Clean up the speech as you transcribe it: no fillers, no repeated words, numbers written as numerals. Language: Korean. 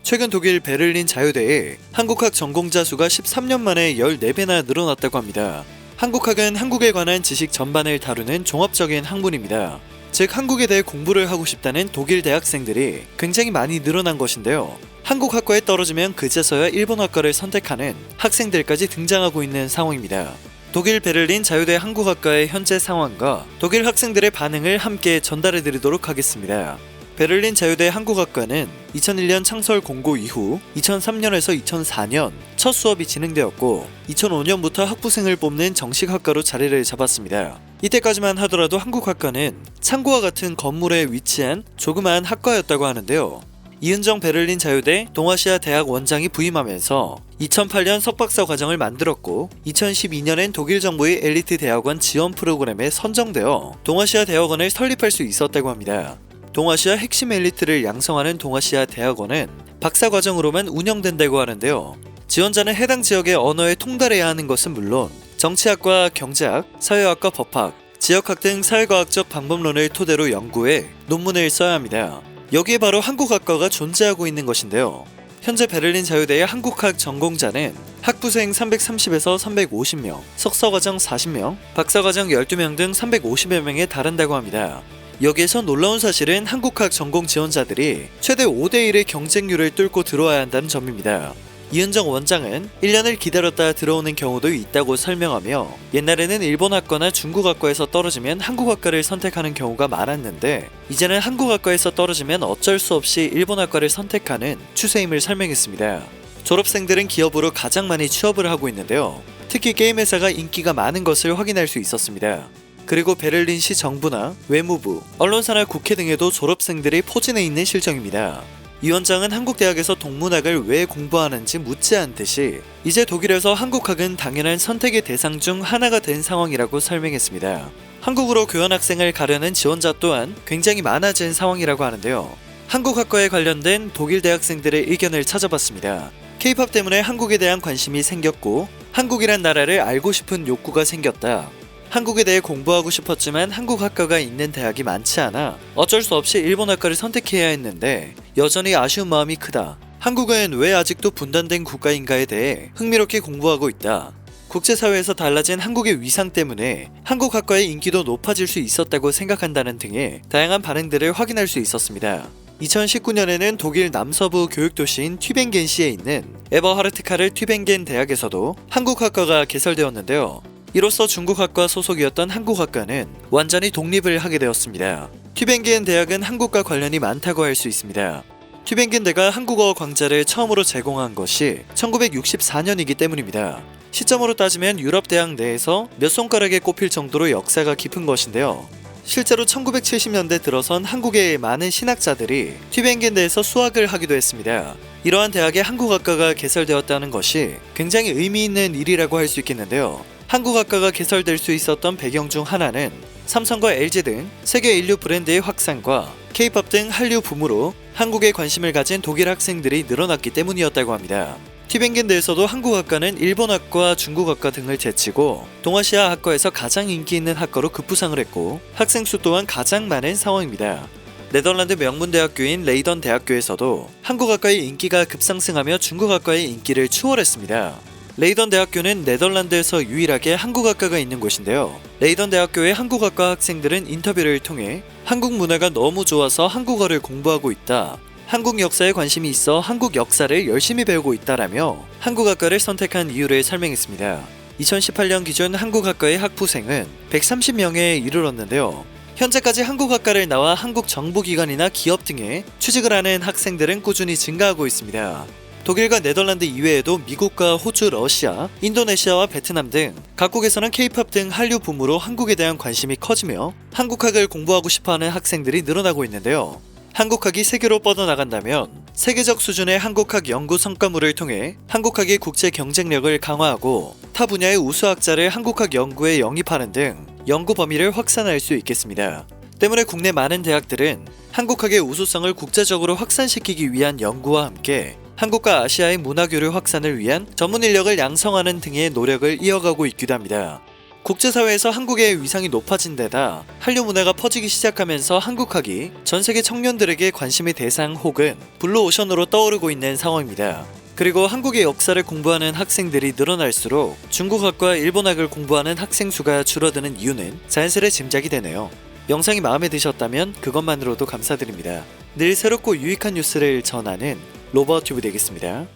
최근 독일 베를린 자유대에 한국학 전공자 수가 13년 만에 14배나 늘어났다고 합니다. 한국학은 한국에 관한 지식 전반을 다루는 종합적인 학문입니다. 즉 한국에 대해 공부를 하고 싶다는 독일 대학생들이 굉장히 많이 늘어난 것인데요. 한국학과에 떨어지면 그제서야 일본학과를 선택하는 학생들까지 등장하고 있는 상황입니다. 독일 베를린 자유대 한국학과의 현재 상황과 독일 학생들의 반응을 함께 전달해 드리도록 하겠습니다. 베를린 자유대 한국학과는 2001년 창설 공고 이후 2003년에서 2004년 첫 수업이 진행되었고 2005년부터 학부생을 뽑는 정식 학과로 자리를 잡았습니다. 이때까지만 하더라도 한국학과는 창고와 같은 건물에 위치한 조그마한 학과였다고 하는데요. 이은정 베를린 자유대 동아시아 대학 원장이 부임하면서 2008년 석박사 과정을 만들었고 2012년엔 독일 정부의 엘리트 대학원 지원 프로그램에 선정되어 동아시아 대학원을 설립할 수 있었다고 합니다. 동아시아 핵심 엘리트를 양성하는 동아시아 대학원은 박사 과정으로만 운영된다고 하는데요. 지원자는 해당 지역의 언어에 통달해야 하는 것은 물론 정치학과 경제학, 사회학과 법학, 지역학 등 사회과학적 방법론을 토대로 연구해 논문을 써야 합니다. 여기에 바로 한국학과가 존재하고 있는 것인데요. 현재 베를린 자유대의 한국학 전공자는 학부생 330에서 350명, 석사과정 40명, 박사과정 12명 등 350여 명에 달한다고 합니다. 여기에서 놀라운 사실은 한국학 전공 지원자들이 최대 5대1의 경쟁률을 뚫고 들어와야 한다는 점입니다. 이은정 원장은 1년을 기다렸다 들어오는 경우도 있다고 설명하며 옛날에는 일본학과나 중국학과에서 떨어지면 한국학과를 선택하는 경우가 많았는데 이제는 한국학과에서 떨어지면 어쩔 수 없이 일본학과를 선택하는 추세임을 설명했습니다. 졸업생들은 기업으로 가장 많이 취업을 하고 있는데요. 특히 게임 회사가 인기가 많은 것을 확인할 수 있었습니다. 그리고 베를린시 정부나 외무부, 언론사나 국회 등에도 졸업생들이 포진해 있는 실정입니다. 이 원장은 한국 대학에서 동문학을 왜 공부하는지 묻지 않듯이 이제 독일에서 한국학은 당연한 선택의 대상 중 하나가 된 상황이라고 설명했습니다. 한국으로 교환학생을 가려는 지원자 또한 굉장히 많아진 상황이라고 하는데요. 한국학과에 관련된 독일 대학생들의 의견을 찾아봤습니다. K-POP 때문에 한국에 대한 관심이 생겼고 한국이란 나라를 알고 싶은 욕구가 생겼다. 한국에 대해 공부하고 싶었지만 한국 학과가 있는 대학이 많지 않아 어쩔 수 없이 일본 학과를 선택해야 했는데 여전히 아쉬운 마음이 크다. 한국은 왜 아직도 분단된 국가인가에 대해 흥미롭게 공부하고 있다. 국제사회에서 달라진 한국의 위상 때문에 한국 학과의 인기도 높아질 수 있었다고 생각한다는 등의 다양한 반응들을 확인할 수 있었습니다. 2019년에는 독일 남서부 교육도시인 튜빙겐시에 있는 에버하르트카를 튜빙겐 대학에서도 한국학과가 개설되었는데요. 이로써 중국학과 소속이었던 한국학과는 완전히 독립을 하게 되었습니다. 튜빙겐 대학은 한국과 관련이 많다고 할 수 있습니다. 튜빙겐대가 한국어 강좌를 처음으로 제공한 것이 1964년이기 때문입니다. 시점으로 따지면 유럽 대학 내에서 몇 손가락에 꼽힐 정도로 역사가 깊은 것인데요. 실제로 1970년대 들어선 한국의 많은 신학자들이 튜빙겐대에서 수학을 하기도 했습니다. 이러한 대학에 한국학과가 개설되었다는 것이 굉장히 의미 있는 일이라고 할 수 있겠는데요. 한국학과가 개설될 수 있었던 배경 중 하나는 삼성과 LG 등 세계 인류 브랜드의 확산과 K-POP 등 한류 붐으로 한국에 관심을 가진 독일 학생들이 늘어났기 때문이었다고 합니다. 튜빙겐대에서도 한국학과는 일본학과, 중국학과 등을 제치고 동아시아 학과에서 가장 인기 있는 학과로 급부상을 했고 학생 수 또한 가장 많은 상황입니다. 네덜란드 명문대학교인 레이던 대학교에서도 한국학과의 인기가 급상승하며 중국학과의 인기를 추월했습니다. 레이던 대학교는 네덜란드에서 유일하게 한국학과가 있는 곳인데요. 레이던 대학교의 한국학과 학생들은 인터뷰를 통해 한국 문화가 너무 좋아서 한국어를 공부하고 있다. 한국 역사에 관심이 있어 한국 역사를 열심히 배우고 있다라며 한국학과를 선택한 이유를 설명했습니다. 2018년 기준 한국학과의 학부생은 130명에 이르렀는데요. 현재까지 한국학과를 나와 한국 정부기관이나 기업 등에 취직을 하는 학생들은 꾸준히 증가하고 있습니다. 독일과 네덜란드 이외에도 미국과 호주, 러시아, 인도네시아와 베트남 등 각국에서는 K-POP 등 한류 붐으로 한국에 대한 관심이 커지며 한국학을 공부하고 싶어하는 학생들이 늘어나고 있는데요. 한국학이 세계로 뻗어나간다면 세계적 수준의 한국학 연구 성과물을 통해 한국학의 국제 경쟁력을 강화하고 타 분야의 우수학자를 한국학 연구에 영입하는 등 연구 범위를 확산할 수 있겠습니다. 때문에 국내 많은 대학들은 한국학의 우수성을 국제적으로 확산시키기 위한 연구와 함께 한국과 아시아의 문화교류 확산을 위한 전문 인력을 양성하는 등의 노력을 이어가고 있기도 합니다. 국제사회에서 한국의 위상이 높아진 데다 한류 문화가 퍼지기 시작하면서 한국학이 전 세계 청년들에게 관심의 대상 혹은 블루오션으로 떠오르고 있는 상황입니다. 그리고 한국의 역사를 공부하는 학생들이 늘어날수록 중국학과 일본학을 공부하는 학생 수가 줄어드는 이유는 자연스레 짐작이 되네요. 영상이 마음에 드셨다면 그것만으로도 감사드립니다. 늘 새롭고 유익한 뉴스를 전하는 로버튜브 되겠습니다.